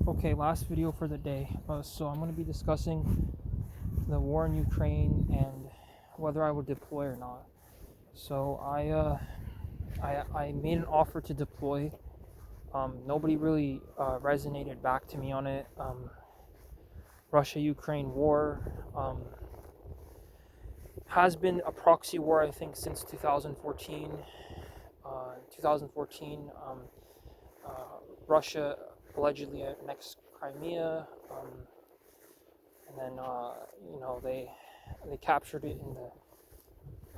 Okay, last video for the day. So I'm going to be discussing the war in Ukraine and whether I would deploy or not. So I made an offer to deploy. Nobody really resonated back to me on it. Russia-Ukraine war has been a proxy war, I think, since 2014. 2014, uh, Russia allegedly annexed Crimea. And then they captured it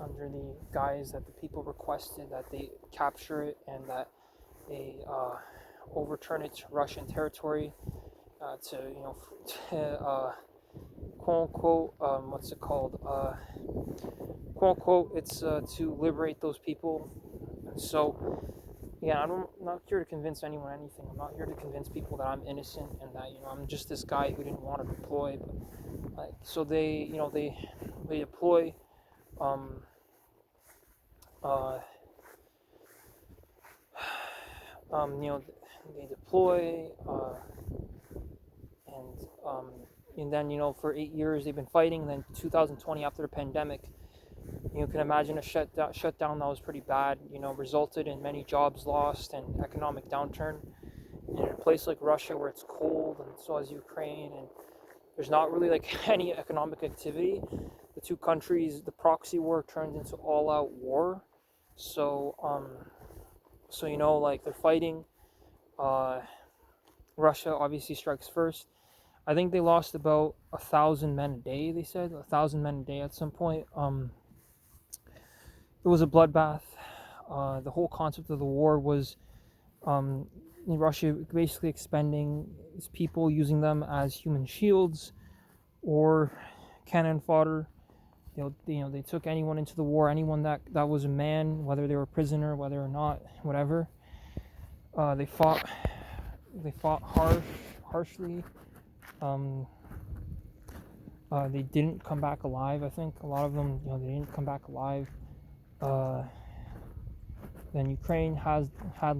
under the guise that the people requested that they capture it and that they overturn it to Russian territory to to quote unquote what's it called quote unquote it's to liberate those people. And so yeah, I'm not here to convince anyone anything. I'm not here to convince people that I'm innocent and that I'm just this guy who didn't want to deploy. But so they deploy. Um, uh, um, you know, they deploy, and um, and then for 8 years they've been fighting. And then 2020, after the pandemic, you can imagine a shutdown that was pretty bad. Resulted in many jobs lost and economic downturn. And in a place like Russia, where it's cold, and so is Ukraine, and there's not really like any economic activity. The two countries, the proxy war turned into all-out war. So, like they're fighting. Uh, Russia obviously strikes first. I think they lost about 1,000 men a day. They said 1,000 men a day at some point. It was a bloodbath. The whole concept of the war was Russia basically expending its people, using them as human shields or cannon fodder. They took anyone into the war, anyone that was a man, whether they were a prisoner, whether or not, whatever. They fought harshly. They didn't come back alive. I think a lot of them, they didn't come back alive. Then Ukraine had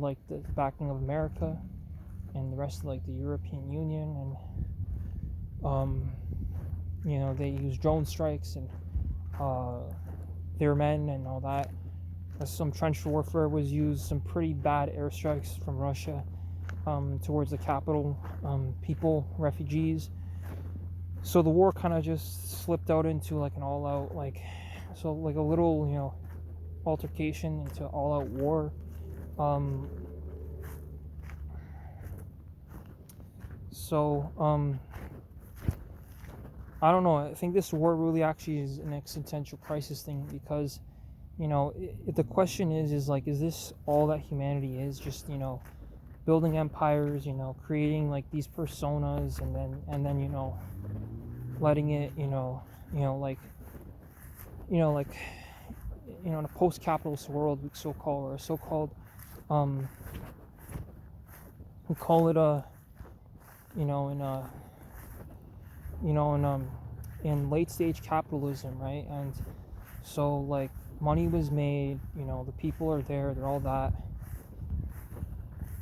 like the backing of America and the rest of like the European Union, and they used drone strikes and their men and all that. Some trench warfare was used. Some pretty bad airstrikes from Russia towards the capital, people, refugees. So the war kind of just slipped out into like an all-out like a little altercation into all-out war. I don't know. I think this war really actually is an existential crisis thing because, the question is like, is this all that humanity is? Just building empires, creating like these personas, and then letting it, in a post-capitalist world, we call it a, in late stage capitalism, right? And so like money was made, the people are there, they're all that.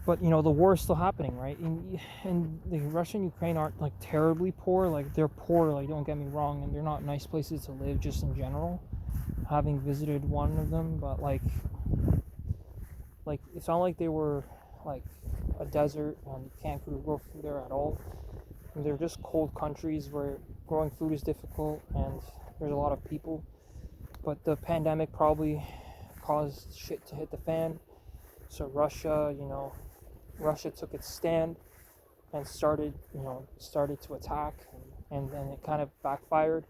But the war is still happening, right? And the Russia and Ukraine aren't like terribly poor. Like they're poor, like don't get me wrong, and they're not nice places to live just in general. Having visited one of them, but like it's not like they were like a desert and you can't grow food there at all. And they're just cold countries where growing food is difficult and there's a lot of people. But the pandemic probably caused shit to hit the fan. So Russia took its stand and started to attack, and then it kind of backfired.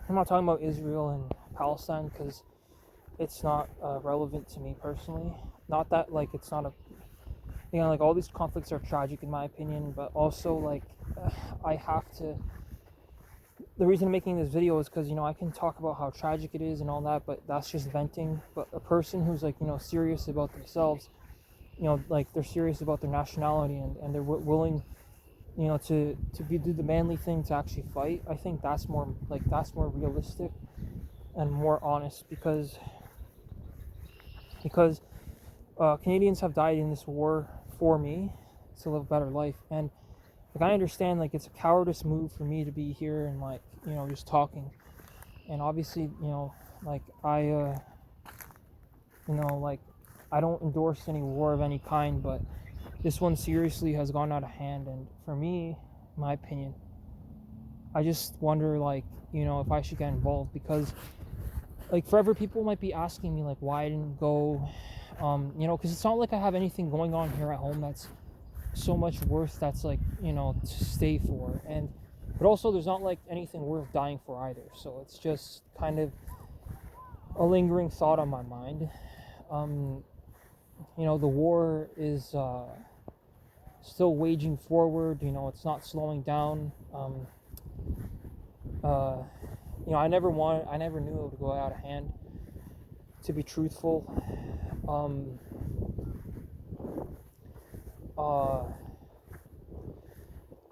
I'm not talking about Israel and Palestine because it's not relevant to me personally. Not that like it's not like all these conflicts are tragic in my opinion, but also like I have to. The reason I'm making this video is because I can talk about how tragic it is and all that, but that's just venting. But a person who's like serious about themselves, like they're serious about their nationality and they're willing to do the manly thing to actually fight. I think that's more realistic and more honest because Canadians have died in this war for me to live a better life. And like I understand like it's a cowardice move for me to be here and like, just talking. And obviously, like like I don't endorse any war of any kind, but this one seriously has gone out of hand. And for me, my opinion, I just wonder like, if I should get involved, because like forever people might be asking me like why I didn't go, because it's not like I have anything going on here at home that's so much worth that's like, to stay for. And but also there's not like anything worth dying for either, so it's just kind of a lingering thought on my mind. The war is still waging forward. It's not slowing down. I never knew it would go out of hand, to be truthful.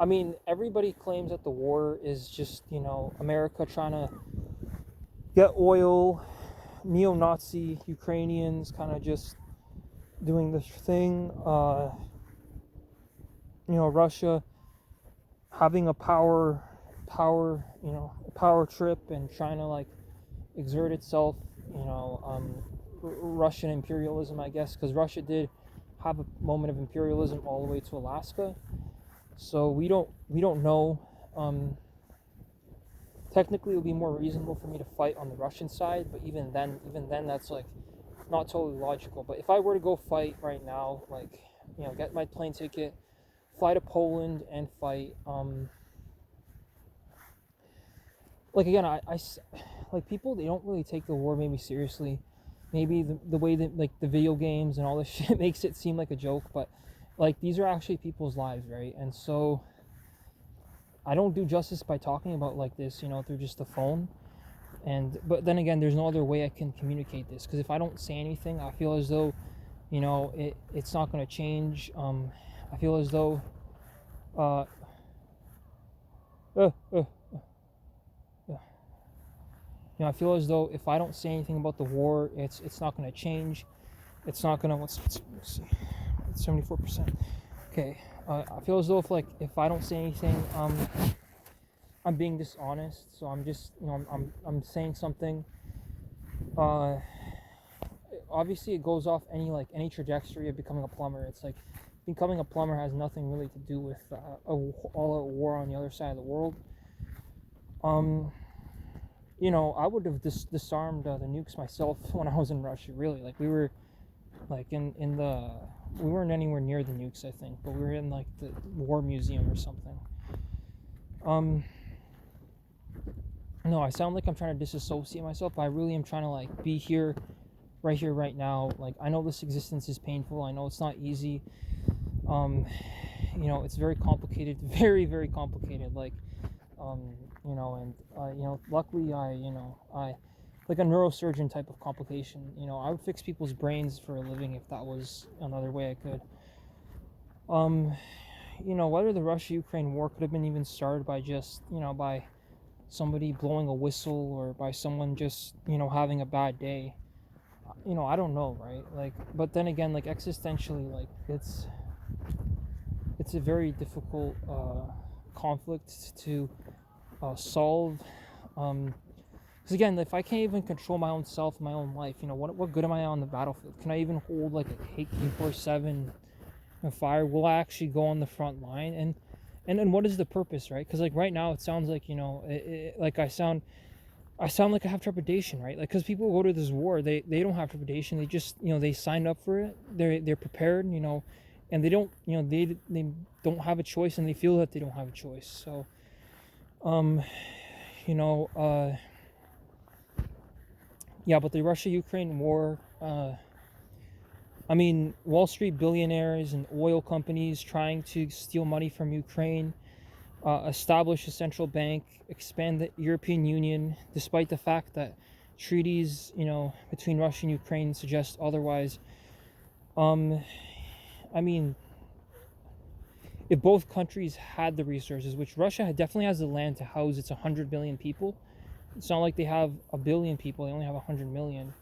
I mean, everybody claims that the war is just, America trying to get oil, neo-Nazi Ukrainians kind of just doing this thing, Russia having a power trip and trying to like exert itself, Russian imperialism, I guess, because Russia did have a moment of imperialism all the way to Alaska. So we don't know. Technically, it would be more reasonable for me to fight on the Russian side, but even then, that's like not totally logical. But if I were to go fight right now, like get my plane ticket, fly to Poland and fight, like again, I like people, they don't really take the war maybe seriously. Maybe the way that like the video games and all this shit makes it seem like a joke, but like these are actually people's lives, right? And so I don't do justice by talking about like this, through just the phone. But then again, there's no other way I can communicate this, because if I don't say anything, I feel as though, it's not going to change. I feel as though, I feel as though if I don't say anything about the war, it's not going to change. It's not going to. Let's see. 74%. Okay. I feel as though if I don't say anything, I'm being dishonest. So I'm just I'm saying something. Obviously it goes off any trajectory of becoming a plumber. It's like becoming a plumber has nothing really to do with all-out war on the other side of the world. I would have disarmed the nukes myself when I was in Russia. Really, like we were like we weren't anywhere near the nukes, I think, but we were in like the war museum or something. No, I sound like I'm trying to disassociate myself, but I really am trying to like be here, right now. Like I know this existence is painful. I know it's not easy. It's very complicated, very, very complicated. Like, luckily I like a neurosurgeon type of complication. I would fix people's brains for a living if that was another way I could. Whether the Russia-Ukraine war could have been even started by just, by somebody blowing a whistle or by someone just, having a bad day. I don't know, right? Like, but then again, like existentially, like it's a very difficult conflict to solve. Because again, if I can't even control my own self, my own life, what good am I on the battlefield? Can I even hold like a AK-47 and fire? Will I actually go on the front line? And what is the purpose, right? Because like right now, it sounds like like I sound like I have trepidation, right? Like because people go to this war, they don't have trepidation. They just they signed up for it. They're prepared, and they don't they don't have a choice, and they feel that they don't have a choice. So, yeah, but the Russia-Ukraine war, Wall Street billionaires and oil companies trying to steal money from Ukraine, establish a central bank, expand the European Union, despite the fact that treaties, between Russia and Ukraine suggest otherwise. If both countries had the resources, which Russia definitely has the land to house its 100 million people, it's not like they have a billion people, they only have 100 million.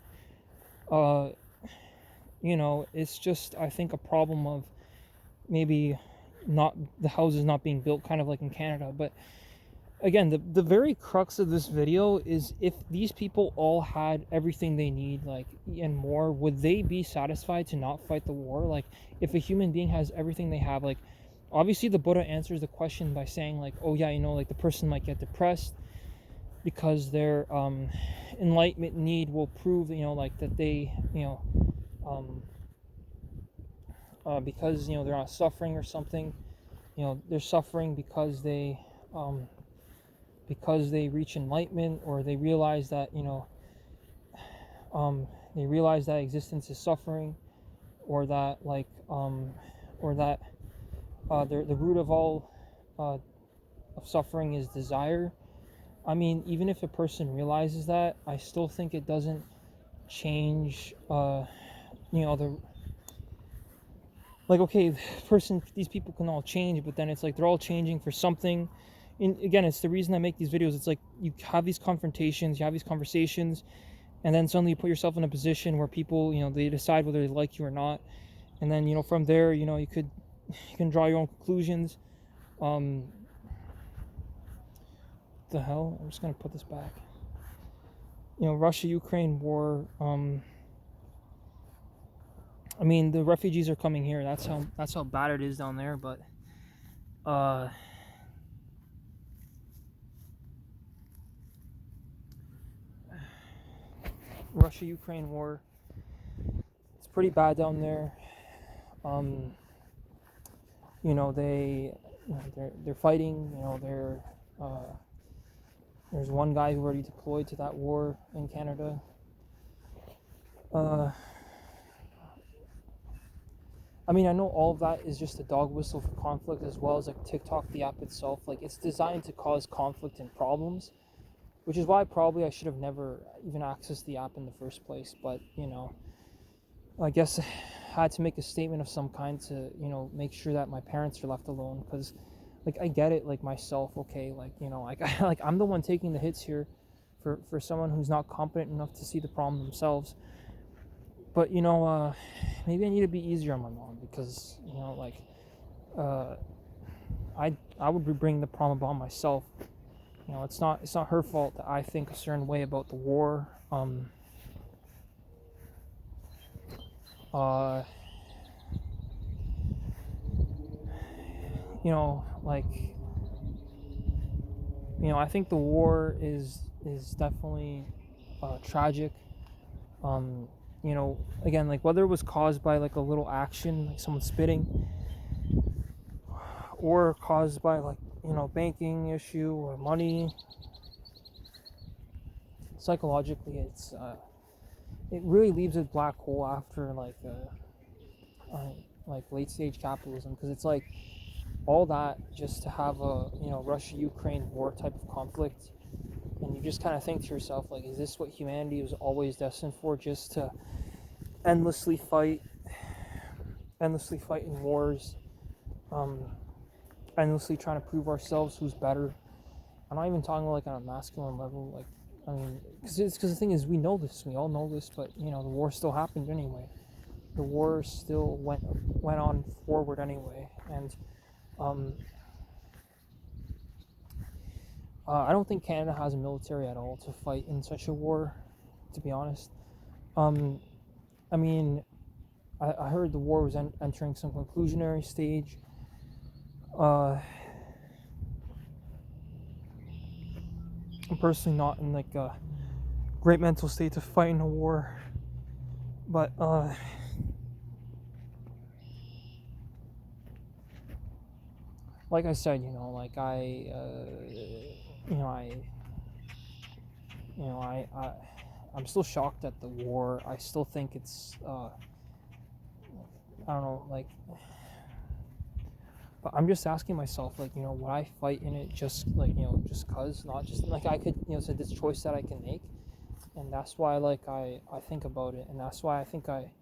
It's just, I think, a problem of maybe not the houses not being built kind of like in Canada. But again, the very crux of this video is, if these people all had everything they need, like, and more, would they be satisfied to not fight the war? Like, if a human being has everything they have, like, obviously the Buddha answers the question by saying, like, oh yeah, like the person might get depressed because their enlightenment need will prove, like that they, because they're not suffering or something. They're suffering because they reach enlightenment, or they realize that existence is suffering, or that the root of all of suffering is desire. I mean, even if a person realizes that, I still think it doesn't change the, like, okay, these people can all change, but then it's like they're all changing for something. And again, it's the reason I make these videos. It's like you have these confrontations, you have these conversations, and then suddenly you put yourself in a position where people, they decide whether they like you or not, and then from there, you can draw your own conclusions. The hell, I'm just gonna put this back. Russia-Ukraine war. I mean, the refugees are coming here. That's how bad it is down there. But Russia-Ukraine war, it's pretty bad down there. They're fighting. There's one guy who already deployed to that war in Canada. I mean, I know all of that is just a dog whistle for conflict, as well as like TikTok, the app itself. Like, it's designed to cause conflict and problems, which is why probably I should have never even accessed the app in the first place. But I guess I had to make a statement of some kind to make sure that my parents are left alone, because like, I get it, like, myself, okay, like, like I'm the one taking the hits here for someone who's not competent enough to see the problem themselves. But maybe I need to be easier on my mom, because I would be bringing the problem upon myself. It's not her fault that I think a certain way about the war. I think the war is definitely tragic. Again, like, whether it was caused by like a little action, like someone spitting, or caused by like banking issue or money, psychologically it really leaves a black hole after like late stage capitalism, because it's like all that just to have a Russia-Ukraine war type of conflict. And you just kind of think to yourself, like, is this what humanity was always destined for? Just to endlessly fight in wars, endlessly trying to prove ourselves who's better. I'm not even talking like on a masculine level. Like, I mean, because the thing is, we all know this, but the war still happened anyway. The war still went on forward anyway, and I don't think Canada has a military at all to fight in such a war, to be honest. I mean, I heard the war was entering some conclusionary stage. I'm personally not in like a great mental state to fight in a war, but like I said, I'm still shocked at the war. I still think it's I don't know, like, but I'm just asking myself, like, would I fight in it just like just cause, not just like I could it's this choice that I can make, and that's why like I think about it, and that's why I think I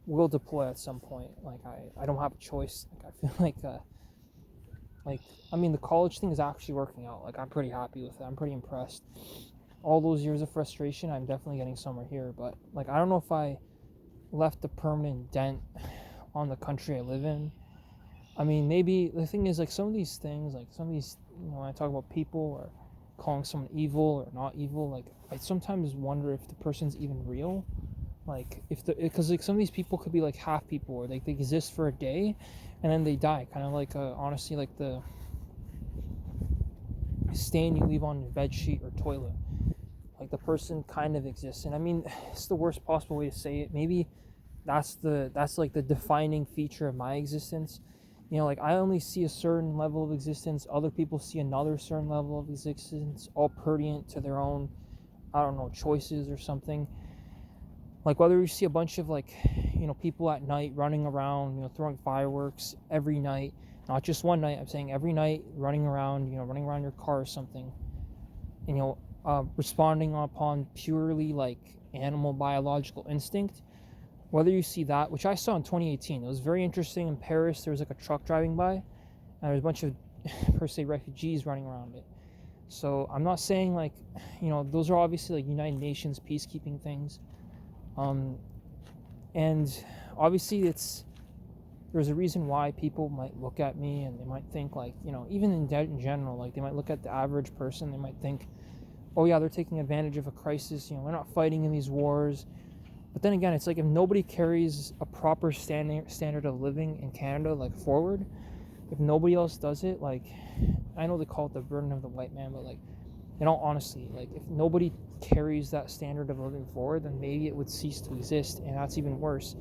will deploy at some point. Like, I don't have a choice. Like, I feel like I mean, the college thing is actually working out. Like, I'm pretty happy with it. I'm pretty impressed. All those years of frustration, I'm definitely getting somewhere here, but like, I don't know if I left a permanent dent on the country I live in. I mean, maybe the thing is, like, some of these things, like some of these, when I talk about people or calling someone evil or not evil, like, I sometimes wonder if the person's even real. Like, if because like some of these people could be like half people, or like they exist for a day and then they die, kind of like honestly, like the stain you leave on your bed sheet or toilet. Like, the person kind of exists, and I mean, it's the worst possible way to say it. Maybe that's like the defining feature of my existence. Like, I only see a certain level of existence, other people see another certain level of existence, all pertinent to their own, I don't know, choices or something. Like, whether you see a bunch of, like, people at night running around, throwing fireworks every night, not just one night, I'm saying every night, running around your car or something, and responding upon purely like animal biological instinct. Whether you see that, which I saw in 2018, it was very interesting. In Paris, there was like a truck driving by, and there was a bunch of per se refugees running around it. So I'm not saying, like, those are obviously like United Nations peacekeeping things, and obviously there's a reason why people might look at me and they might think, like, even in general, like, they might look at the average person, they might think, oh yeah, they're taking advantage of a crisis, they're not fighting in these wars. But then again, it's like, if nobody carries a proper standard of living in Canada, like, forward, if nobody else does it, like, I know they call it the burden of the white man, but, like, in all honesty, like, if nobody carries that standard of living forward, then maybe it would cease to exist, and that's even worse,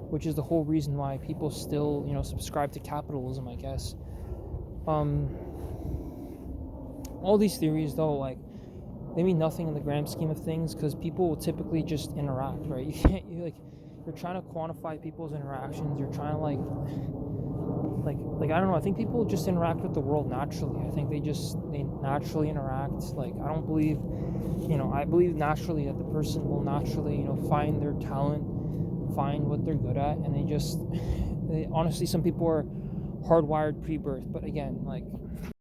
which is the whole reason why people still, subscribe to capitalism, I guess. All these theories, though, like, they mean nothing in the grand scheme of things, because people will typically just interact, right? You're trying to quantify people's interactions. You're trying to like I don't know. I think people just interact with the world naturally. I think they naturally interact. Like, I don't believe, I believe naturally that the person will naturally, find their talent, find what they're good at, and honestly, some people are hardwired pre-birth. But again, like,